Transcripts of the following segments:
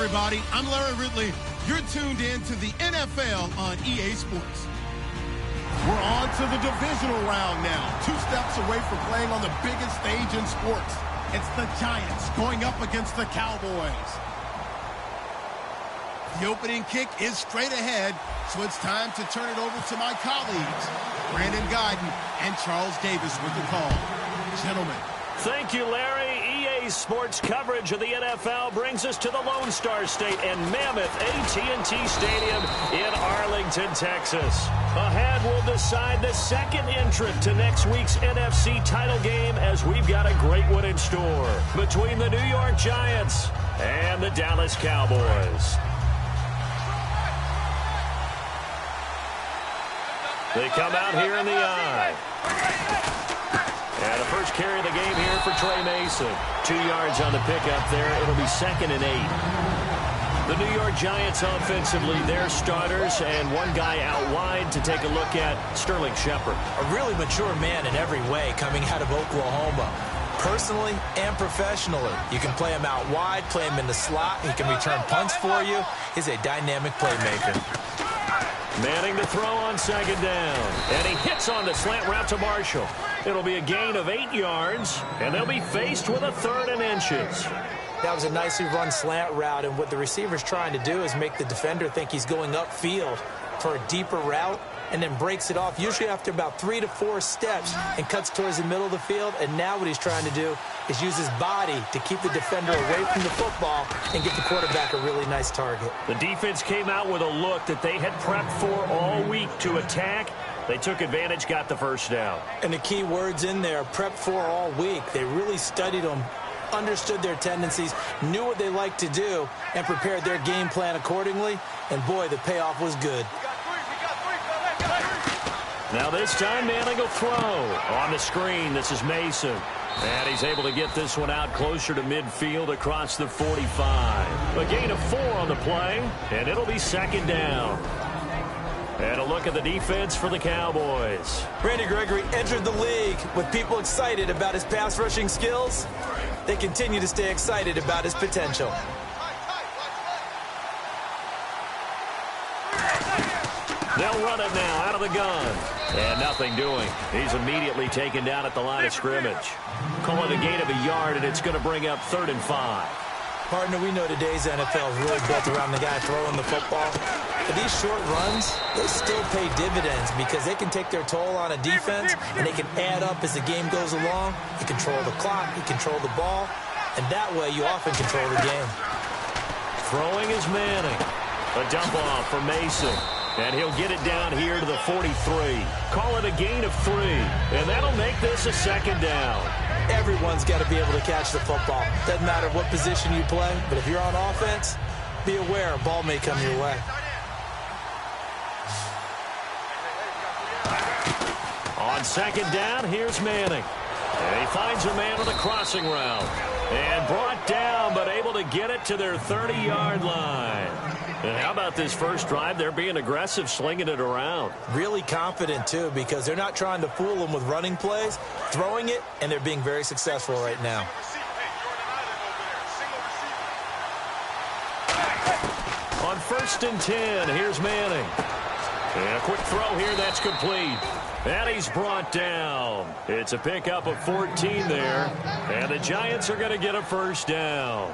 everybody. I'm Larry Ridley. You're tuned in to the NFL on EA Sports. We're on to the divisional round now. 2 steps away from playing on the biggest stage in sports. It's the Giants going up against the Cowboys. The opening kick is straight ahead, so it's time to turn it over to my colleagues, Brandon Guyton and Charles Davis with the call. Gentlemen. Thank you, Larry. EA Sports coverage of the NFL brings us to the Lone Star State and mammoth AT&T Stadium in Arlington, Texas. Ahead, we'll decide the second entrant to next week's NFC title game as we've got a great one in store between the New York Giants and the Dallas Cowboys. They come out here in the eye. And the first carry of the game here for Trey Mason. 2 yards on the pickup there. It'll be 2nd and 8. The New York Giants offensively, their starters, and one guy out wide to take a look at, Sterling Shepard. A really mature man in every way coming out of Oklahoma. Personally and professionally, you can play him out wide, play him in the slot. He can return punts for you. He's a dynamic playmaker. Manning to throw on 2nd down. And he hits on the slant route to Marshall. It'll be a gain of 8 yards, and they'll be faced with a 3rd and inches. That was a nicely run slant route, and what the receiver's trying to do is make the defender think he's going upfield for a deeper route, and then breaks it off, usually after about 3 to 4 steps, and cuts towards the middle of the field. And now what he's trying to do is use his body to keep the defender away from the football and get the quarterback a really nice target. The defense came out with a look that they had prepped for all week to attack. They took advantage, got the first down. And the key words in there, prepped for all week. They really studied them, understood their tendencies, knew what they liked to do, and prepared their game plan accordingly. And boy, the payoff was good. Now this time, Manning will throw. On the screen, this is Mason. And he's able to get this one out closer to midfield across the 45. A gain of 4 on the play, and it'll be 2nd down. And a look at the defense for the Cowboys. Randy Gregory entered the league with people excited about his pass rushing skills. They continue to stay excited about his potential. They'll run it now out of the gun. And nothing doing. He's immediately taken down at the line of scrimmage. Call it a gain of a yard, and it's going to bring up 3rd and 5. Partner, we know today's NFL is really built around the guy throwing the football. But these short runs, they still pay dividends because they can take their toll on a defense, and they can add up as the game goes along. You control the clock, you control the ball, and that way you often control the game. Throwing is Manning. A dump off for Mason. And he'll get it down here to the 43. Call it a gain of 3. And that'll make this a 2nd down. Everyone's got to be able to catch the football. Doesn't matter what position you play, but if you're on offense, be aware a ball may come your way. On 2nd down, here's Manning. And he finds a man with a crossing route. And brought down, but able to get it to their 30-yard line. And how about this first drive? They're being aggressive, slinging it around. Really confident, too, because they're not trying to fool them with running plays, throwing it, and they're being very successful right now. On 1st and 10, here's Manning. And a quick throw here, that's complete. And he's brought down. It's a pickup of 14 there. And the Giants are going to get a first down.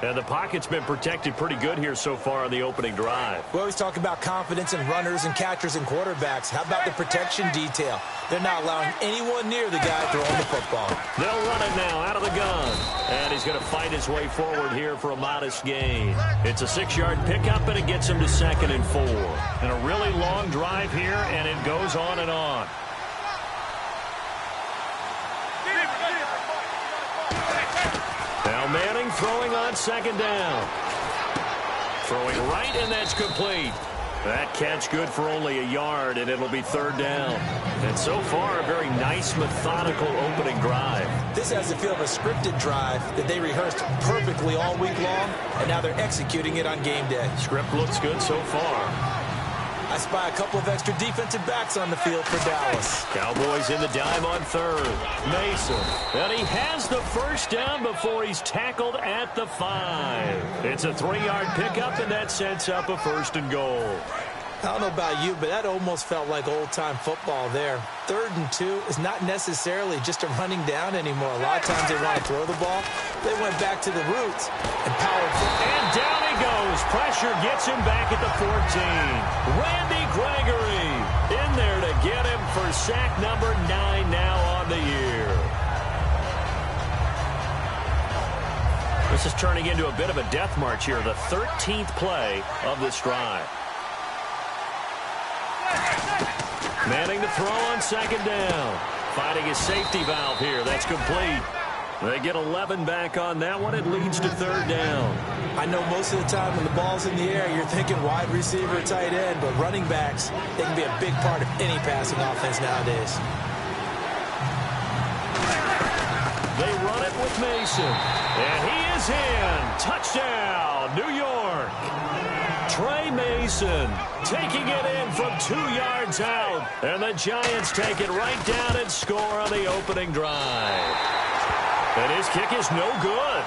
And the pocket's been protected pretty good here so far on the opening drive. We always talk about confidence in runners and catchers and quarterbacks. How about the protection detail? They're not allowing anyone near the guy throwing the football. They'll run it now out of the gun. And he's going to fight his way forward here for a modest gain. It's a 6-yard pickup, and it gets him to 2nd and 4. And a really long drive here, and it goes on and on. Now Manning throwing on 2nd down. Throwing right, and that's complete. That catch good for only a yard, and it'll be 3rd down. And so far, a very nice, methodical opening drive. This has the feel of a scripted drive that they rehearsed perfectly all week long, and now they're executing it on game day. Script looks good so far. I spy a couple of extra defensive backs on the field for Dallas. Cowboys in the dime on third. Mason. And he has the first down before he's tackled at the 5. It's a 3-yard pickup, and that sets up a 1st and goal. I don't know about you, but that almost felt like old-time football there. 3rd and 2 is not necessarily just a running down anymore. A lot of times they want to throw the ball. They went back to the roots and powered football. And down he goes. Pressure gets him back at the 14. Randy Gregory in there to get him for sack number 9 now on the year. This is turning into a bit of a death march here, the 13th play of this drive. Manning to throw on 2nd down. Finding his safety valve here. That's complete. They get 11 back on that one. It leads to 3rd down. I know most of the time when the ball's in the air, you're thinking wide receiver, tight end, but running backs, they can be a big part of any passing offense nowadays. They run it with Mason. And he is in. Touchdown, New York. Trey Mason taking it in from 2 yards out. And the Giants take it right down and score on the opening drive. And his kick is no good.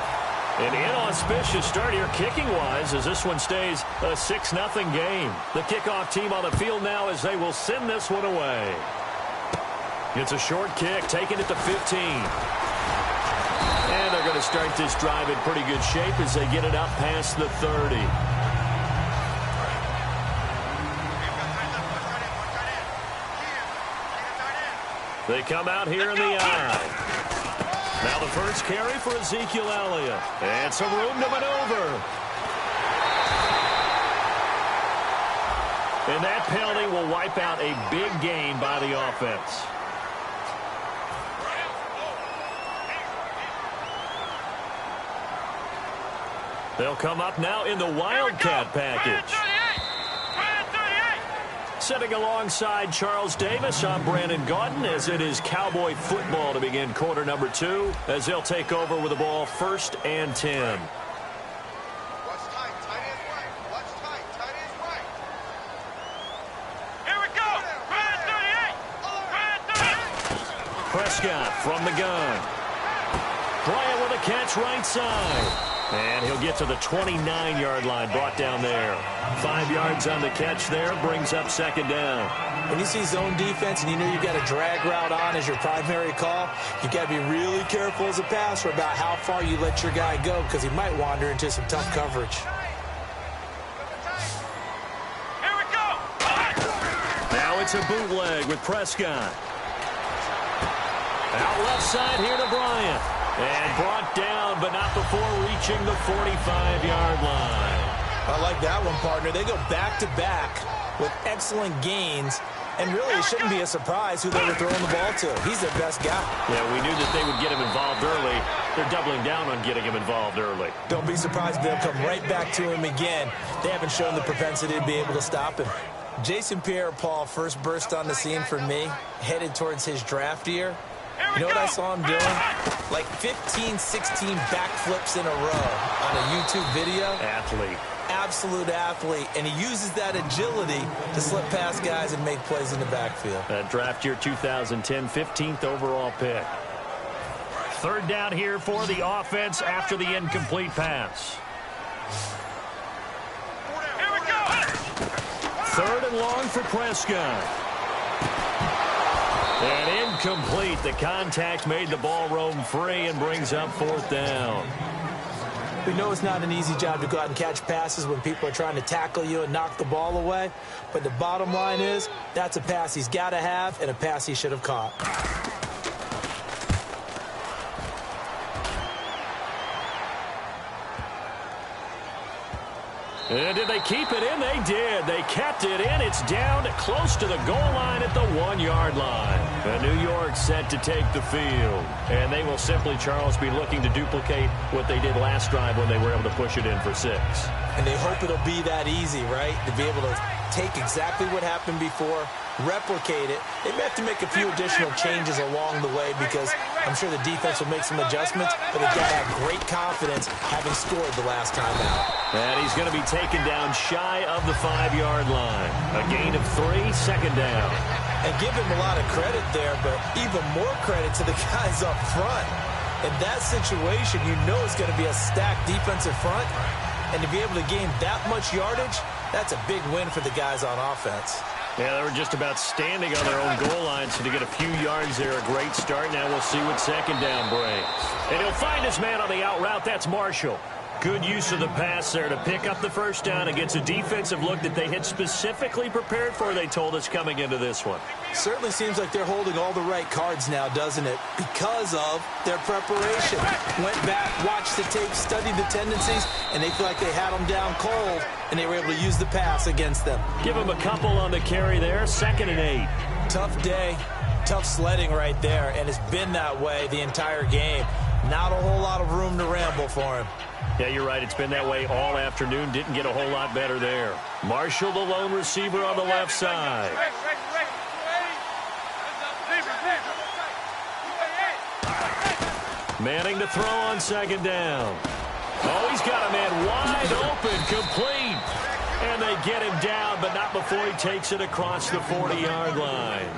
An inauspicious start here kicking-wise as this one stays a 6-0 game. The kickoff team on the field now as they will send this one away. It's a short kick, taking it to 15. And they're going to start this drive in pretty good shape as they get it up past the 30. They come out here in the eye. Now the first carry for Ezekiel Elliott. And some room to maneuver. And that penalty will wipe out a big gain by the offense. They'll come up now in the Wildcat package. Sitting alongside Charles Davis, I'm Brandon Gaudin as it is Cowboy football to begin quarter number 2 as they'll take over with the ball 1st and 10. Watch tight, tight ends right. Watch tight, tight ends right. Here we go. Red 38. Prescott from the gun. Bryant with a catch right side. And he'll get to the 29-yard line, brought down there. 5 yards on the catch there, brings up 2nd down. When you see zone defense and you know you've got a drag route on as your primary call, you've got to be really careful as a passer about how far you let your guy go because he might wander into some tough coverage. Here we go. Now it's a bootleg with Prescott. Out left side here to Bryant. And brought down, but not before reaching the 45-yard line. I like that one, partner. They go back-to-back with excellent gains. And really, it shouldn't be a surprise who they were throwing the ball to. He's their best guy. Yeah, we knew that they would get him involved early. They're doubling down on getting him involved early. Don't be surprised if they'll come right back to him again. They haven't shown the propensity to be able to stop him. Jason Pierre-Paul first burst on the scene for me, headed towards his draft year. You know what I saw him doing? Like 15, 16 backflips in a row on a YouTube video. Athlete. Absolute athlete. And he uses that agility to slip past guys and make plays in the backfield. Draft year 2010, 15th overall pick. 3rd down here for the offense after the incomplete pass. Here we go. 3rd and long for Prescott. And incomplete. The contact made the ball roam free and brings up 4th down. We know it's not an easy job to go out and catch passes when people are trying to tackle you and knock the ball away. But the bottom line is, that's a pass he's got to have and a pass he should have caught. And did they keep it in? They did. They kept it in. It's down close to the goal line at the 1-yard line. And New York set to take the field. And they will simply, Charles, be looking to duplicate what they did last drive when they were able to push it in for 6. And they hope it'll be that easy, right? To be able to take exactly what happened before, replicate it. They may have to make a few additional changes along the way because I'm sure the defense will make some adjustments, but they've got to have great confidence having scored the last time out. And he's going to be taken down shy of the 5-yard line. A gain of 3, second down. And give him a lot of credit there, but even more credit to the guys up front. In that situation, you know it's going to be a stacked defensive front, and to be able to gain that much yardage, that's a big win for the guys on offense. Yeah, they were just about standing on their own goal line, so to get a few yards there, a great start. Now we'll see what second down brings. And he'll find his man on the out route. That's Marshall. Good use of the pass there to pick up the first down against a defensive look that they had specifically prepared for, they told us, coming into this one. Certainly seems like they're holding all the right cards now, doesn't it? Because of their preparation. Went back, watched the tape, studied the tendencies, and they feel like they had them down cold, and they were able to use the pass against them. Give them a couple on the carry there, 2nd and 8. Tough day, tough sledding right there, and it's been that way the entire game. Not a whole lot of room to ramble for him. Yeah, you're right. It's been that way all afternoon. Didn't get a whole lot better there. Marshall, the lone receiver on the left side. Manning to throw on second down. Oh, he's got a man wide open, complete. And they get him down, but not before he takes it across the 40-yard line.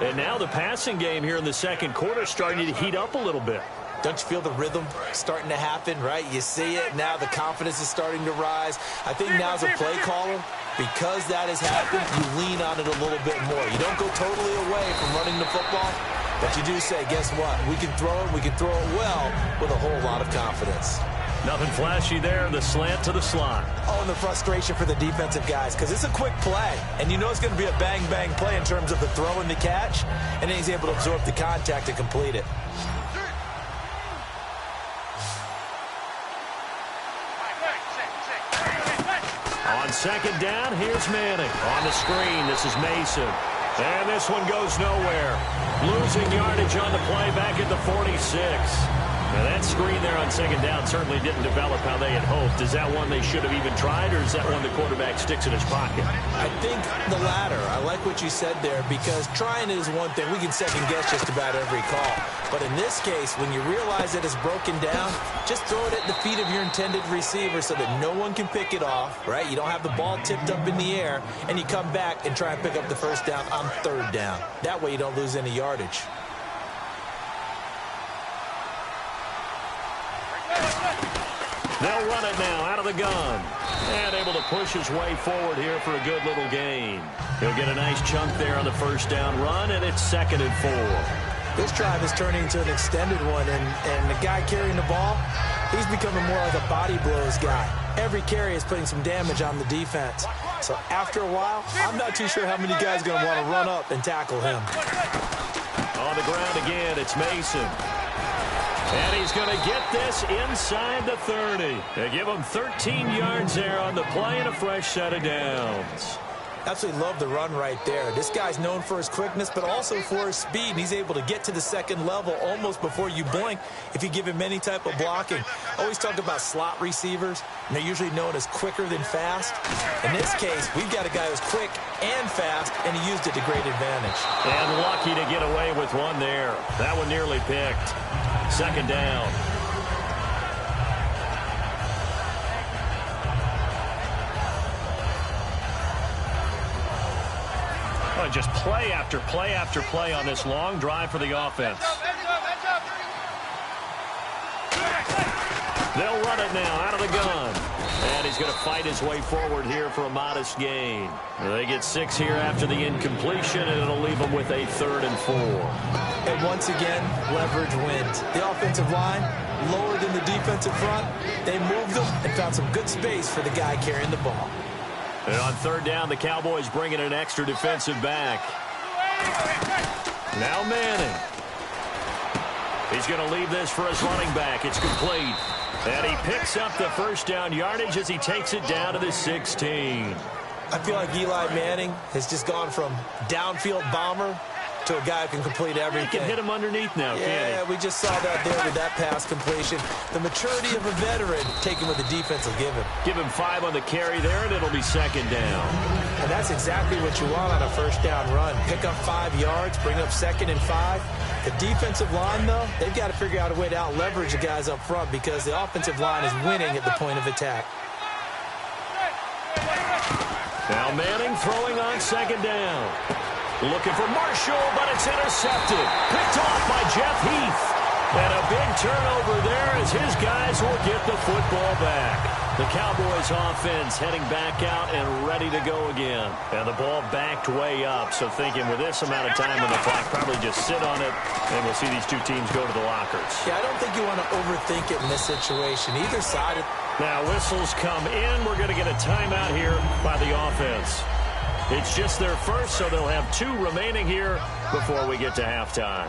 And now the passing game here in the second quarter is starting to heat up a little bit. Don't you feel the rhythm starting to happen, right? You see it. Now the confidence is starting to rise. I think now as a play caller, because that has happened, you lean on it a little bit more. You don't go totally away from running the football, but you do say, guess what? We can throw it. We can throw it well with a whole lot of confidence. Nothing flashy there. The slant to the slot. Oh, and the frustration for the defensive guys because it's a quick play, and you know it's going to be a bang-bang play in terms of the throw and the catch, and then he's able to absorb the contact and complete it. On second down, here's Manning. On the screen, this is Mason. And this one goes nowhere. Losing yardage on the play back at the 46. Now that screen there on second down certainly didn't develop how they had hoped. Is that one they should have even tried, or is that one the quarterback sticks in his pocket? I think the latter. I like what you said there because trying it is one thing. We can second guess just about every call. But in this case, when you realize that it's broken down, just throw it at the feet of your intended receiver so that no one can pick it off, right? You don't have the ball tipped up in the air, and you come back and try and pick up the first down on third down. That way you don't lose any yardage. They'll run it now out of the gun. And able to push his way forward here for a good little gain. He'll get a nice chunk there on the first down run, and it's 2nd and 4. This drive is turning into an extended one, and the guy carrying the ball, he's becoming more like a body blows guy. Every carry is putting some damage on the defense. So after a while, I'm not too sure how many guys are going to want to run up and tackle him. On the ground again, it's Mason. And he's going to get this inside the 30. They give him 13 yards there on the play and a fresh set of downs. Absolutely love the run right there. This guy's known for his quickness, but also for his speed. And he's able to get to the second level almost before you blink if you give him any type of blocking. Always talk about slot receivers, and they're usually known as quicker than fast. In this case, we've got a guy who's quick and fast, and he used it to great advantage. And lucky to get away with one there. That one nearly picked. Second down. Oh, just play after play after play on this long drive for the offense. They'll run it now out of the gun. And he's going to fight his way forward here for a modest gain. They get 6 here after the incompletion, and it'll leave them with a 3rd and 4. And once again, leverage wins. The offensive line, lower than the defensive front. They moved them and found some good space for the guy carrying the ball. And on third down, the Cowboys bring in an extra defensive back. Now Manning. He's going to leave this for his running back. It's complete. And he picks up the first down yardage as he takes it down to the 16. I feel like Eli Manning has just gone from downfield bomber to a guy who can complete everything. He can hit him underneath now, can't Yeah, we just saw that there with that pass completion. The maturity of a veteran taking what the defense will give him. Give him 5 on the carry there, and it'll be second down. And that's exactly what you want on a first down run. Pick up 5 yards, bring up 2nd and 5. The defensive line, though, they've got to figure out a way to out-leverage the guys up front because the offensive line is winning at the point of attack. Now Manning throwing on second down. Looking for Marshall, but it's intercepted. Picked off by Jeff Heath. And a big turnover there as his guys will get the football back. The Cowboys offense heading back out and ready to go again. And the ball backed way up, so thinking with this amount of time on the clock, probably just sit on it, and we'll see these two teams go to the lockers. Yeah, I don't think you want to overthink it in this situation. Either side. Now whistles come in. We're going to get a timeout here by the offense. It's just their first, so they'll have 2 remaining here before we get to halftime.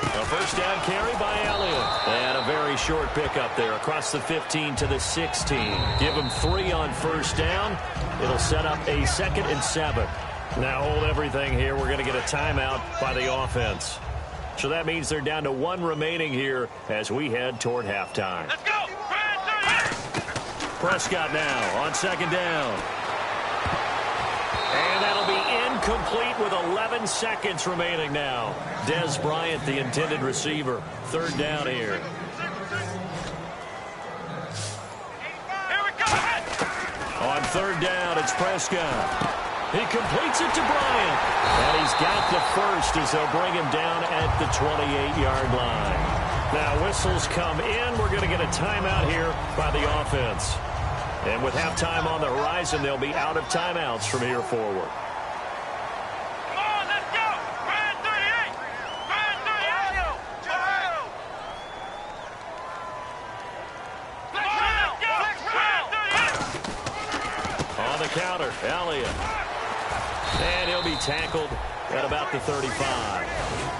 A first down carry by Elliott. And a very short pickup there across the 15 to the 16. Give them 3 on first down. It'll set up a 2nd and 7. Now hold everything here. We're going to get a timeout by the offense. So that means they're down to 1 remaining here as we head toward halftime. Let's go! Prescott now on second down. And that'll be incomplete with 11 seconds remaining now. Dez Bryant, the intended receiver. Third down here. Here we go! On third down, it's Prescott. He completes it to Bryant. And he's got the first as they'll bring him down at the 28-yard line. Now whistles come in. We're going to get a timeout here by the offense. And with halftime on the horizon, they'll be out of timeouts from here forward. Come on, let's go! Brand 38! Brand 38! Ohio! On the counter, Elliott. And he'll be tackled at about the 35.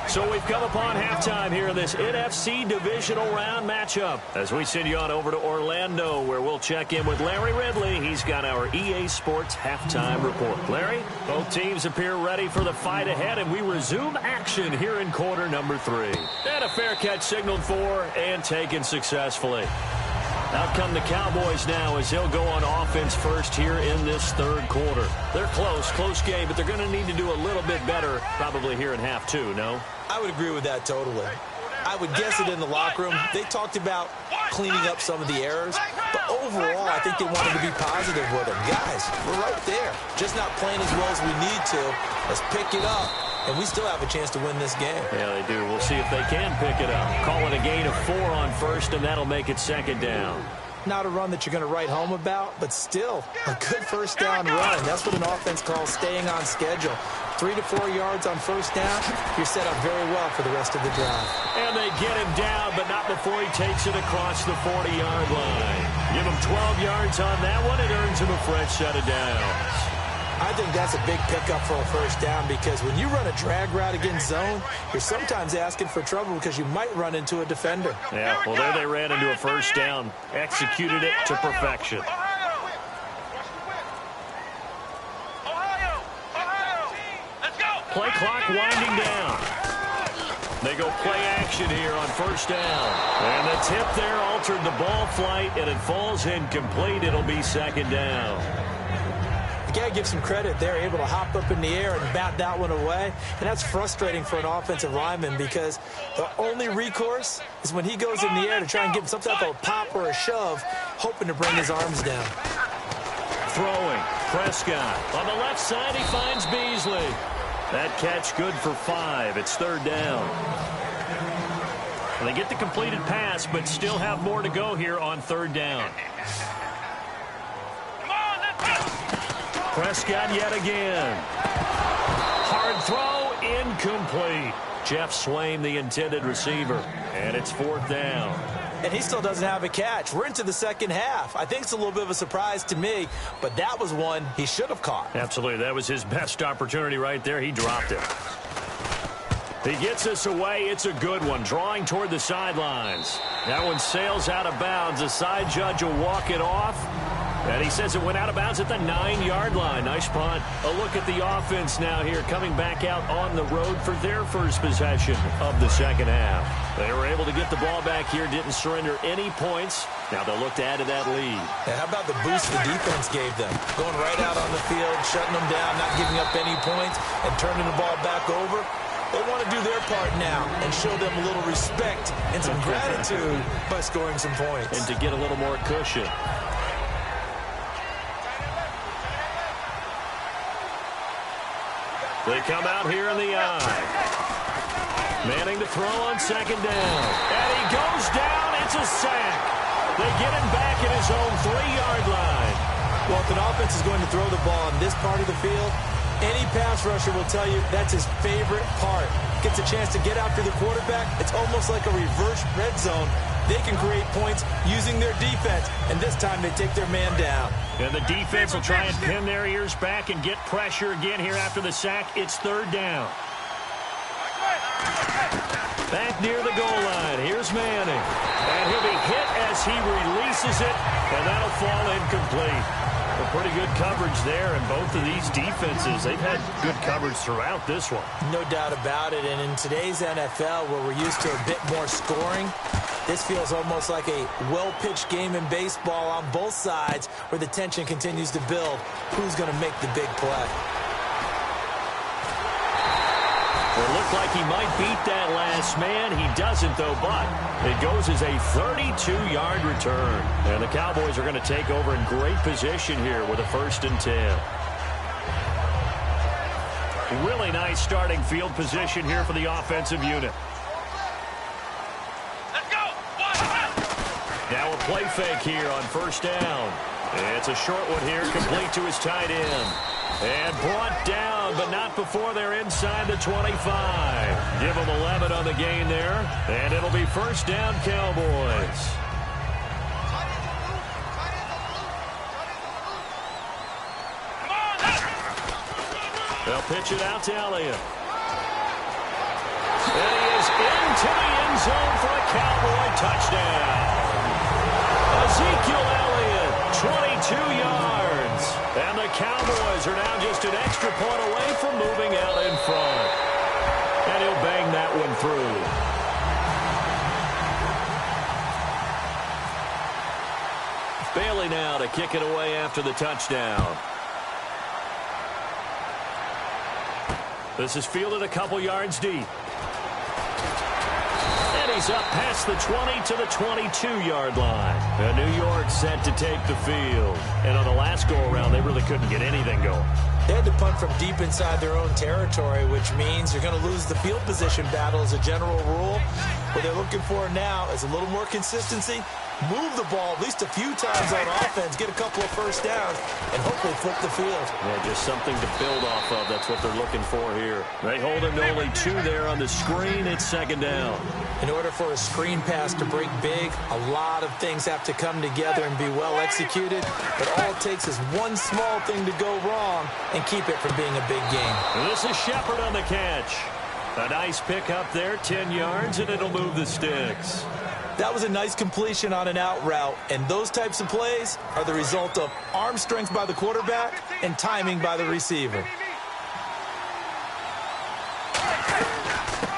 So we've come upon halftime here in this NFC divisional round matchup as we send you on over to Orlando where we'll check in with Larry Ridley. He's got our EA Sports halftime report. Larry, both teams appear ready for the fight ahead, and we resume action here in quarter number 3. And a fair catch signaled for and taken successfully. Out come the Cowboys now as they'll go on offense first here in this third quarter. They're close game, but they're going to need to do a little bit better probably here in half 2, no? I would agree with that totally. I would guess it in the locker room. They talked about cleaning up some of the errors, but overall, I think they wanted to be positive with them. Guys, we're right there. Just not playing as well as we need to. Let's pick it up, and we still have a chance to win this game. Yeah, they do. We'll see if they can pick it up. Calling a gain of 4 on first, and that'll make it second down. Not a run that you're going to write home about, but still a good first down run. That's what an offense calls staying on schedule. 3 to 4 yards on first down, you're set up very well for the rest of the drive. And they get him down, but not before he takes it across the 40-yard line. Give him 12 yards on that one. It earns him a fresh set of downs. I think that's a big pickup for a first down because when you run a drag route against zone, you're sometimes asking for trouble because you might run into a defender. Yeah, well, there they ran into a first down. Executed it to perfection. Play clock winding down. They go play action here on first down. And the tip there altered the ball flight, and it falls incomplete. It'll be second down. You got to give some credit. They're able to hop up in the air and bat that one away. And that's frustrating for an offensive lineman because the only recourse is when he goes in the air to try and get some type of a pop or a shove, hoping to bring his arms down. Throwing, Prescott. On the left side, he finds Beasley. That catch good for 5. It's third down. And they get the completed pass, but still have more to go here on third down. Prescott yet again. Hard throw, incomplete. Jeff Swain, the intended receiver. And it's fourth down. And he still doesn't have a catch. We're into the second half. I think it's a little bit of a surprise to me, but that was one he should have caught. Absolutely. That was his best opportunity right there. He dropped it. He gets us away. It's a good one. Drawing toward the sidelines. That one sails out of bounds. The side judge will walk it off. And he says it went out of bounds at the 9-yard line. Nice punt. A look at the offense now here, coming back out on the road for their first possession of the second half. They were able to get the ball back here, didn't surrender any points. Now they'll look to add to that lead. And how about the boost the defense gave them? Going right out on the field, shutting them down, not giving up any points, and turning the ball back over. They want to do their part now and show them a little respect and some gratitude by scoring some points. And to get a little more cushion. They come out here in the eye. Manning to throw on second down. And he goes down. It's a sack. They get him back at his own 3-yard line. Well, if an offense is going to throw the ball on this part of the field, any pass rusher will tell you that's his favorite part. Gets a chance to get after the quarterback. It's almost like a reverse red zone. They can create points using their defense, and this time they take their man down. And the defense will try and pin their ears back and get pressure again here after the sack. It's third down. Back near the goal line. Here's Manning. And he'll be hit as he releases it, and that'll fall incomplete. A pretty good coverage there, and both of these defenses, they've had good coverage throughout this one. No doubt about it, and in today's NFL, where we're used to a bit more scoring, this feels almost like a well-pitched game in baseball on both sides where the tension continues to build. Who's going to make the big play? It looked like he might beat that last man. He doesn't, though, but it goes as a 32-yard return. And the Cowboys are going to take over in great position here with a 1st and 10. Really nice starting field position here for the offensive unit. Now a play fake here on 1st down. It's a short one here, complete to his tight end. And brought down, but not before they're inside the 25. Give them 11 on the gain there. And it'll be 1st down, Cowboys. They'll pitch it out to Elliott. And he is into the end zone for a Cowboy touchdown. Ezekiel Elliott, 22 yards. And the Cowboys are now just an extra point away from moving out in front. And he'll bang that one through. Bailey now to kick it away after the touchdown. This is fielded a couple yards deep. He's up past the 20 to the 22-yard line. And New York set to take the field. And on the last go-around, they really couldn't get anything going. They had to punt from deep inside their own territory, which means you're going to lose the field position battle as a general rule. What they're looking for now is a little more consistency, move the ball at least a few times on offense, get a couple of 1st downs, and hopefully flip the field. Yeah, just something to build off of. That's what they're looking for here. They hold him to only 2 there on the screen. It's 2nd down. In order for a screen pass to break big, a lot of things have to come together and be well executed. But all it takes is one small thing to go wrong and keep it from being a big game. And this is Shepard on the catch. A nice pick up there, 10 yards, and it'll move the sticks. That was a nice completion on an out route, and those types of plays are the result of arm strength by the quarterback and timing by the receiver.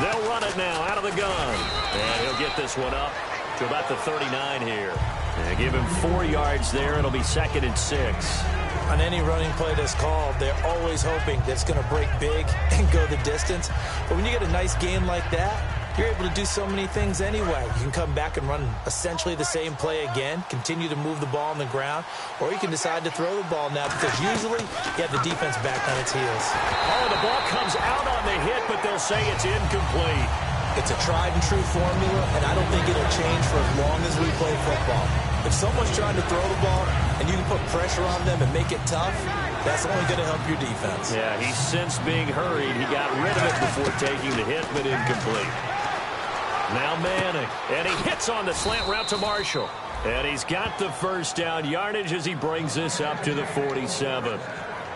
They'll run it now out of the gun. And he'll get this one up to about the 39 here. And give him 4 yards there. It'll be 2nd and 6. On any running play that's called, they're always hoping that it's going to break big and go the distance. But when you get a nice game like that, you're able to do so many things anyway. You can come back and run essentially the same play again, continue to move the ball on the ground, or you can decide to throw the ball now because usually you have the defense back on its heels. Oh, the ball comes out on the hit, but they'll say it's incomplete. It's a tried and true formula, and I don't think it'll change for as long as we play football. If someone's trying to throw the ball and you can put pressure on them and make it tough, that's only going to help your defense. Yeah, he's since being hurried. He got rid of it before taking the hit, but incomplete. Now Manning, and he hits on the slant route to Marshall. And he's got the 1st down yardage as he brings this up to the 47.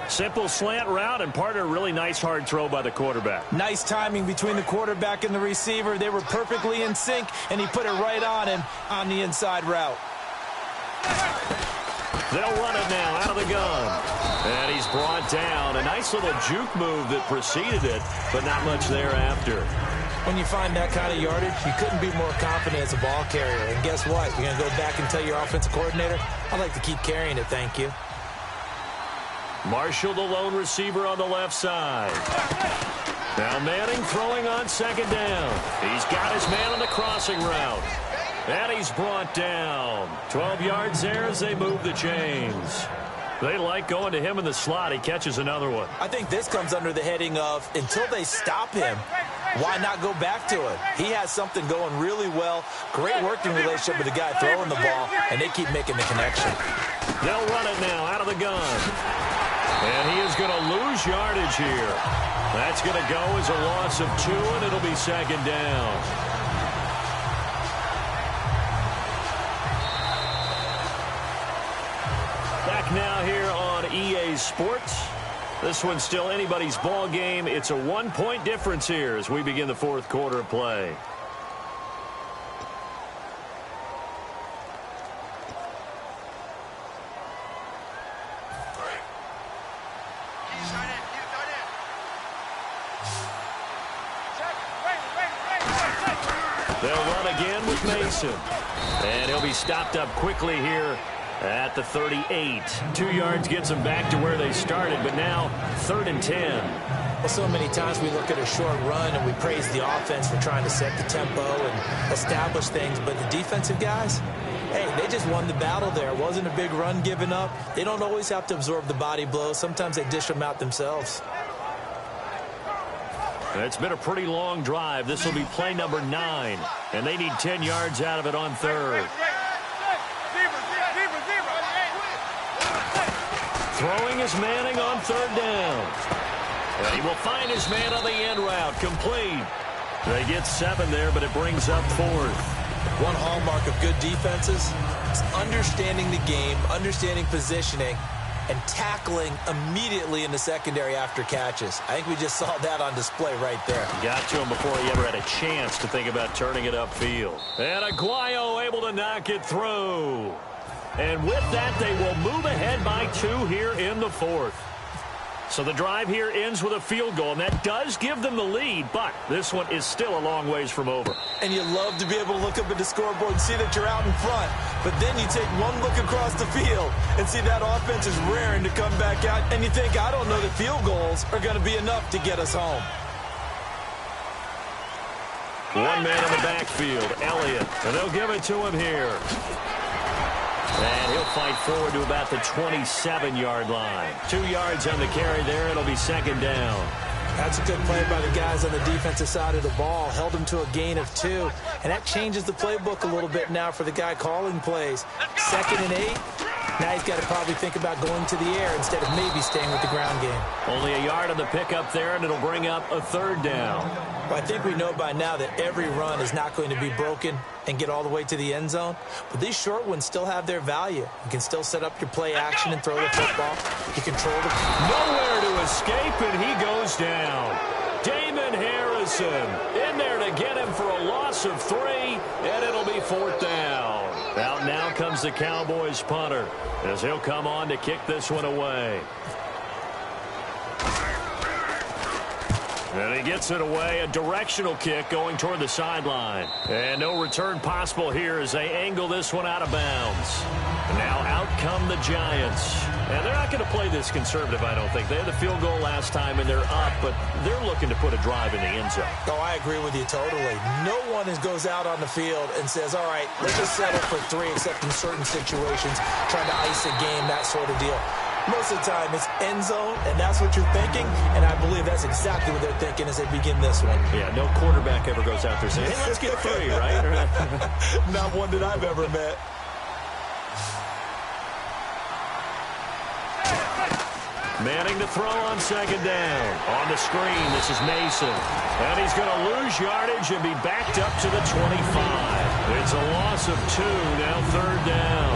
Simple slant route and part of a really nice hard throw by the quarterback. Nice timing between the quarterback and the receiver. They were perfectly in sync, and he put it right on him on the inside route. They'll run it now out of the gun. And he's brought down. A nice little juke move that preceded it, but not much thereafter. When you find that kind of yardage, you couldn't be more confident as a ball carrier. And guess what? You're going to go back and tell your offensive coordinator, I'd like to keep carrying it, thank you. Marshall, the lone receiver on the left side. Now Manning throwing on second down. He's got his man on the crossing route. And he's brought down. 12 yards there as they move the chains. They like going to him in the slot. He catches another one. I think this comes under the heading of until they stop him, why not go back to it? He has something going really well. Great working relationship with the guy throwing the ball, and they keep making the connection. They'll run it now out of the gun. And he is going to lose yardage here. That's going to go as a loss of 2, and it'll be second down. Back now here on EA Sports. This one's still anybody's ball game. It's a 1-point difference here as we begin the fourth quarter of play. They'll run again with Mason. And he'll be stopped up quickly here at the 38. 2 yards gets them back to where they started, but now 3rd and 10. Well, so many times we look at a short run and we praise the offense for trying to set the tempo and establish things, but the defensive guys, hey, they just won the battle there. It wasn't a big run given up. They don't always have to absorb the body blows. Sometimes they dish them out themselves. It's been a pretty long drive. This will be play number 9, and they need 10 yards out of it on 3rd. Throwing is Manning on 3rd down. And he will find his man on the end route. Complete. They get 7 there, but it brings up 4th. One hallmark of good defenses is understanding the game, understanding positioning, and tackling immediately in the secondary after catches. I think we just saw that on display right there. Got to him before he ever had a chance to think about turning it upfield. And Aguayo able to knock it through. And with that, they will move ahead by 2 here in the 4th. So the drive here ends with a field goal, and that does give them the lead, but this one is still a long ways from over. And you love to be able to look up at the scoreboard and see that you're out in front, but then you take one look across the field and see that offense is raring to come back out, and you think, I don't know that field goals are going to be enough to get us home. One man in the backfield, Elliott, and they'll give it to him here. And he'll fight forward to about the 27-yard line. 2 yards on the carry there. It'll be second down. That's a good play by the guys on the defensive side of the ball. Held them to a gain of 2. And that changes the playbook a little bit now for the guy calling plays. 2nd and 8. Now he's got to probably think about going to the air instead of maybe staying with the ground game. Only a yard on the pickup there, and it'll bring up a 3rd down. Well, I think we know by now that every run is not going to be broken and get all the way to the end zone. But these short ones still have their value. You can still set up your play action and throw the football. You control the... Nowhere to escape, and he goes down. Damon Harrison in there to get him for a loss of 3, and it'll be 4th down. Out now comes the Cowboys punter as he'll come on to kick this one away. And he gets it away, a directional kick going toward the sideline. And no return possible here as they angle this one out of bounds. Now out come the Giants. And they're not going to play this conservative, I don't think. They had the field goal last time, and they're up, but they're looking to put a drive in the end zone. Oh, I agree with you totally. No one goes out on the field and says, all right, let's just settle for 3, except in certain situations, trying to ice a game, that sort of deal. Most of the time, it's end zone, and that's what you're thinking, and I believe that's exactly what they're thinking as they begin this one. Yeah, no quarterback ever goes out there saying, hey, let's get 3, right? Not one that I've ever met. Manning to throw on second down. On the screen, this is Mason. And he's going to lose yardage and be backed up to the 25. It's a loss of 2, now 3rd down.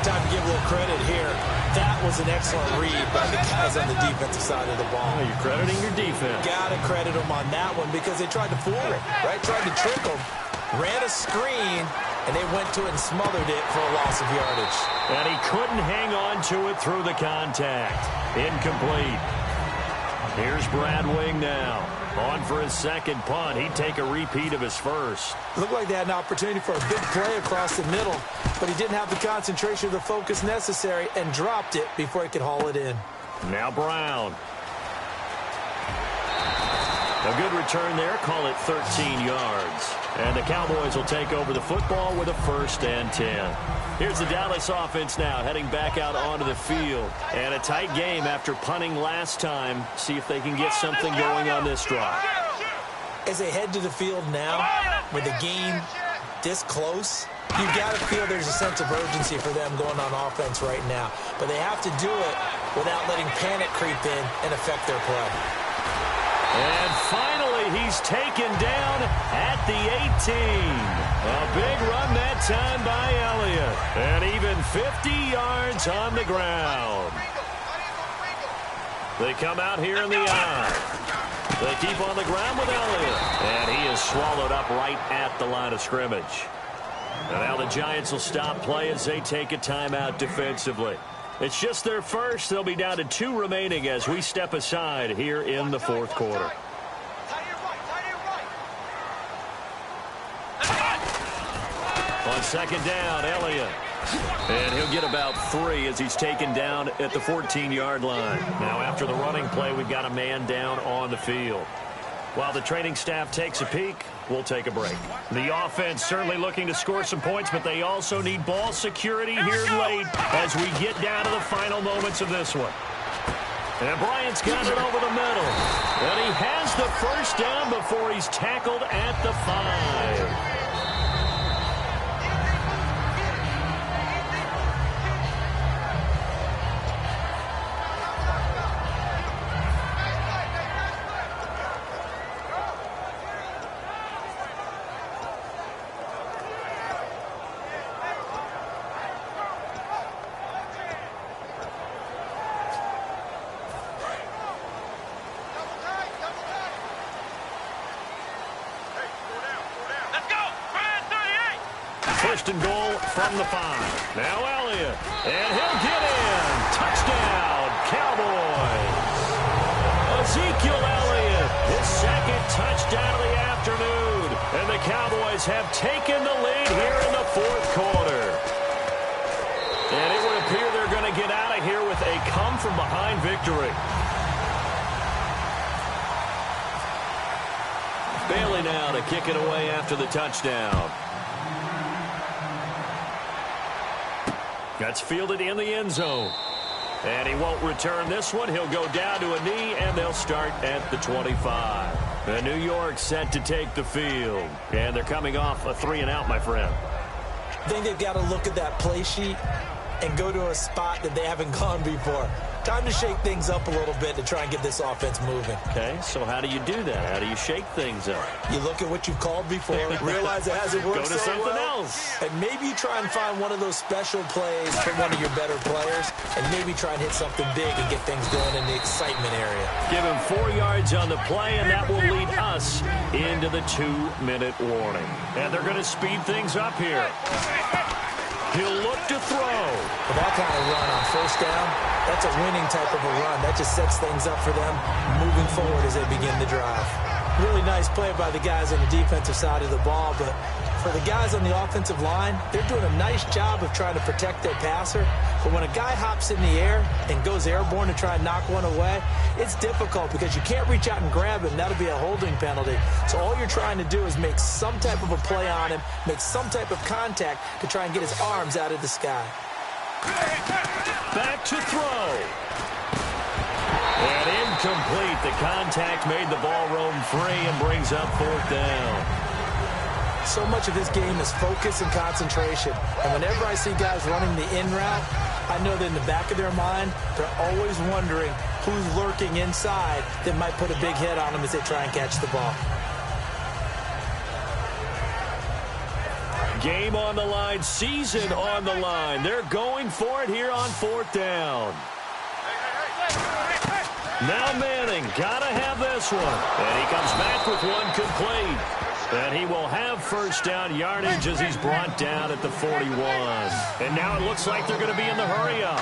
Time to give a little credit here. That was an excellent read by the guys on the defensive side of the ball. Oh, you're crediting your defense. Got to credit them on that one because they tried to fool him, right? Tried to trick him. ran a screen, and they went to it and smothered it for a loss of yardage. And he couldn't hang on to it through the contact. Incomplete. Here's Brad Wing now. On for his second punt. He'd take a repeat of his first. Looked like they had an opportunity for a big play across the middle, but he didn't have the concentration or the focus necessary and dropped it before he could haul it in. Now Brown. A good return there. Call it 13 yards. And the Cowboys will take over the football with a 1st and 10. Here's the Dallas offense now heading back out onto the field. And a tight game after punting last time. See if they can get something going on this drive. As they head to the field now, with the game this close, you've got to feel there's a sense of urgency for them going on offense right now. But they have to do it without letting panic creep in and affect their play. And finally, he's taken down at the 18. A big run that time by Elliott. And even 50 yards on the ground. They come out here in the eye. They keep on the ground with Elliott. And he is swallowed up right at the line of scrimmage. And now the Giants will stop play as they take a timeout defensively. It's just their first. They'll be down to 2 remaining as we step aside here in the 4th quarter. On 2nd down, Elliott. And he'll get about 3 as he's taken down at the 14-yard line. Now after the running play, we've got a man down on the field. While the training staff takes a peek, we'll take a break. The offense certainly looking to score some points, but they also need ball security here late as we get down to the final moments of this one. And Bryant's got it over the middle. And he has the 1st down before he's tackled at the 5. First and goal from the 5. Now Elliott. And he'll get in. Touchdown, Cowboys. Ezekiel Elliott, his 2nd touchdown of the afternoon. And the Cowboys have taken the lead here in the 4th quarter. And it would appear they're going to get out of here with a come-from-behind victory. Bailey now to kick it away after the touchdown. That's fielded in the end zone. And he won't return this one. He'll go down to a knee, and they'll start at the 25. And New York set to take the field. And they're coming off a 3-and-out, my friend. I think they've got to look at that play sheet and go to a spot that they haven't gone before. Time to shake things up a little bit to try and get this offense moving. Okay, so how do you do that? How do you shake things up? You look at what you've called before, realize it hasn't worked Go to so something well, else. and maybe you try and find one of those special plays from one of your better players, and maybe try and hit something big and get things going in the excitement area. Give him 4 yards on the play, and that will lead us into the 2-minute warning. And they're going to speed things up here. He'll look to throw. With that kind of run on 1st down, that's a winning type of a run. That just sets things up for them moving forward as they begin the drive. Really nice play by the guys on the defensive side of the ball, but for the guys on the offensive line, they're doing a nice job of trying to protect their passer. But when a guy hops in the air and goes airborne to try and knock one away, it's difficult because you can't reach out and grab him. That'll be a holding penalty. So all you're trying to do is make some type of a play on him, make some type of contact to try and get his arms out of the sky. Back to throw. And incomplete. The contact made the ball roam free and brings up 4th down. So much of this game is focus and concentration. And whenever I see guys running the in route, I know that in the back of their mind, they're always wondering who's lurking inside that might put a big hit on them as they try and catch the ball. Game on the line, season on the line. They're going for it here on 4th down. Now Manning, gotta have this one. And he comes back with one complete. And he will have first down yardage as he's brought down at the 41. And now it looks like they're going to be in the hurry-up.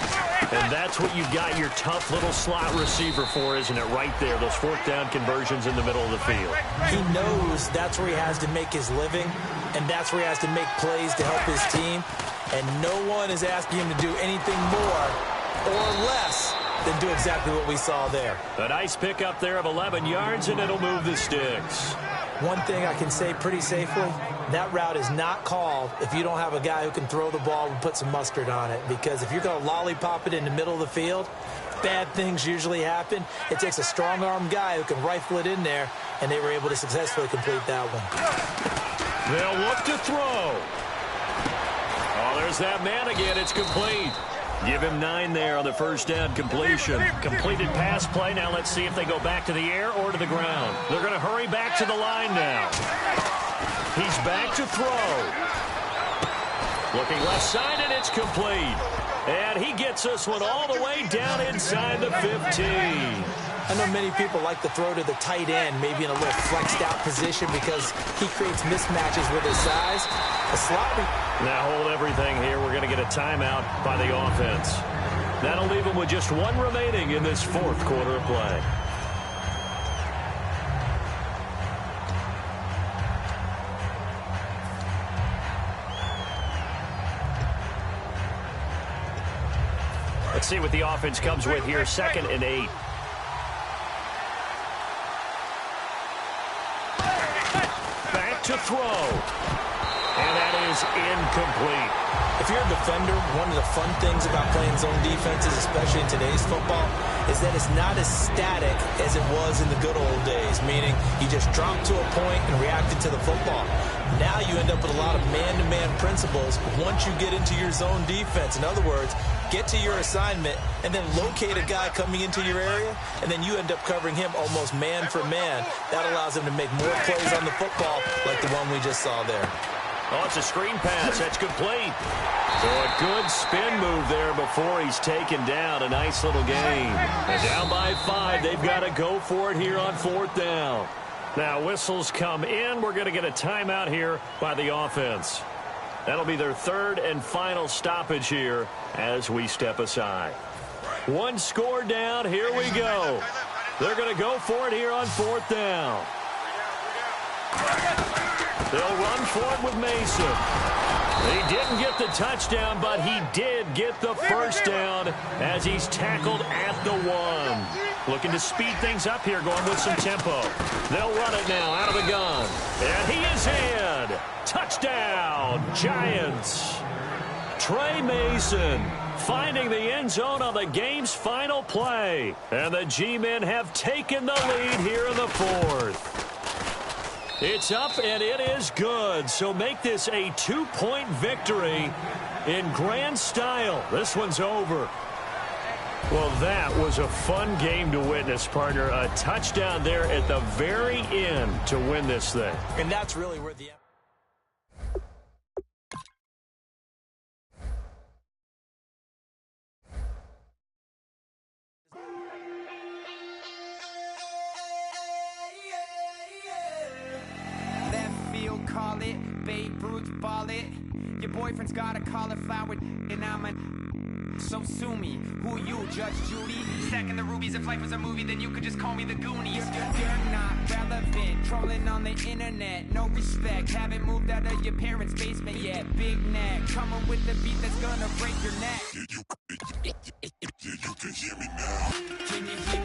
And that's what you've got your tough little slot receiver for, isn't it? Right there, those fourth down conversions in the middle of the field. He knows that's where he has to make his living, and that's where he has to make plays to help his team. And no one is asking him to do anything more or less than do exactly what we saw there. A nice pickup there of 11 yards, and it'll move the sticks. One thing I can say pretty safely, that route is not called if you don't have a guy who can throw the ball and put some mustard on it. Because if you're going to lollipop it in the middle of the field, bad things usually happen. It takes a strong-arm guy who can rifle it in there, and they were able to successfully complete that one. They'll look to throw. Oh, there's that man again. It's complete. Give him 9 there on the first down completion. Completed pass play. Now let's see if they go back to the air or to the ground. They're going to hurry back to the line now. He's back to throw. Looking left side, and it's complete. And he gets this one all the way down inside the 15. I know many people like to throw to the tight end, maybe in a little flexed out position because he creates mismatches with his size. A slot. Now hold everything here. We're going to get a timeout by the offense. That'll leave them with just one remaining in this fourth quarter of play. Let's see what the offense comes with here. 2nd and 8. Back to throw. And that is incomplete. If you're a defender, one of the fun things about playing zone defenses, especially in today's football, is that it's not as static as it was in the good old days, meaning you just dropped to a point and reacted to the football. Now you end up with a lot of man-to-man principles once you get into your zone defense. In other words, get to your assignment and then locate a guy coming into your area, and then you end up covering him almost man for man. That allows him to make more plays on the football like the one we just saw there. Oh, it's a screen pass. That's complete. So a good spin move there before he's taken down. A nice little gain. And down by 5. They've got to go for it here on 4th down. Now whistles come in. We're going to get a timeout here by the offense. That'll be their 3rd and final stoppage here as we step aside. 1 score down. Here we go. They're going to go for it here on 4th down. They'll run for it with Mason. He didn't get the touchdown, but he did get the first down as he's tackled at the 1. Looking to speed things up here, going with some tempo. They'll run it now out of the gun. And he is in. Touchdown, Giants. Trey Mason finding the end zone on the game's final play. And the G-men have taken the lead here in the 4th. It's up, and it is good. So make this a 2-point victory in grand style. This one's over. Well, that was a fun game to witness, partner. A touchdown there at the very end to win this thing. And that's really where the... Call it, Babe Ruth ball it. Your boyfriend's got a cauliflower and I'm a... So sue me, who you, Judge Judy? Stacking the rubies, if life was a movie, then you could just call me the Goonies. You're not relevant, trolling on the internet. No respect, haven't moved out of your parents' basement yet. Big neck, coming with the beat that's gonna break your neck. You can hear me now. Can you hear me?